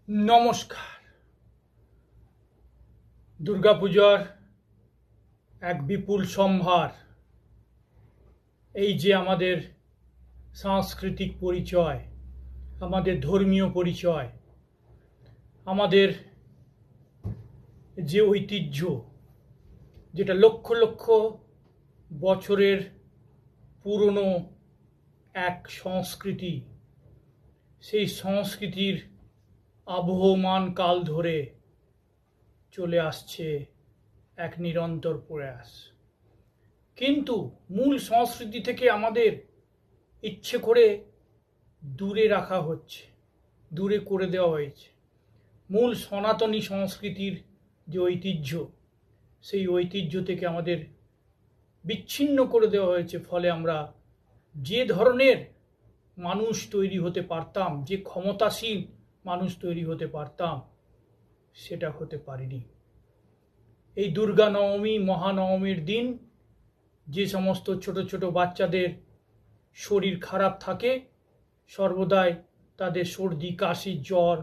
নমস্কার। দুর্গাপূজার এক বিপুল সম্ভার, এই যে আমাদের সাংস্কৃতিক পরিচয়, আমাদের ধর্মীয় পরিচয়, আমাদের যে ঐতিহ্য, যেটা লক্ষ লক্ষ বছরের পুরনো এক সংস্কৃতি, সেই সংস্কৃতির আবহমান কাল ধরে চলে আসছে এক নিরন্তর প্রয়াস। কিন্তু মূল সংস্কৃতি থেকে আমাদের ইচ্ছে করে দূরে রাখা হচ্ছে, দূরে করে দেওয়া হয়েছে। মূল সনাতনী সংস্কৃতির যে ঐতিহ্য, সেই ঐতিহ্য থেকে আমাদের বিচ্ছিন্ন করে দেওয়া হয়েছে। ফলে আমরা যে ধরনের মানুষ তৈরি হতে পারতাম, যে ক্ষমতাসীন মানুষ তৈরি হতে পারতাম, সেটা হতে পারিনি। এই দুর্গা নবমী, মহানবমীর দিন যে সমস্ত ছোট ছোট বাচ্চাদের শরীর খারাপ থাকে, সর্বদাই তাদের সর্দি, কাশি, জ্বর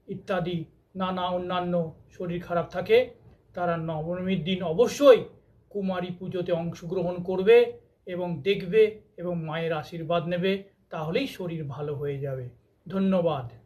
ইত্যাদি নানা অন্যান্য শরীর খারাপ থাকে, তারা নবমীর দিন অবশ্যই কুমারী পুজোতে অংশগ্রহণ করবে এবং দেখবে এবং মায়ের আশীর্বাদ নেবে, তাহলেই শরীর ভালো হয়ে যাবে। ধন্যবাদ।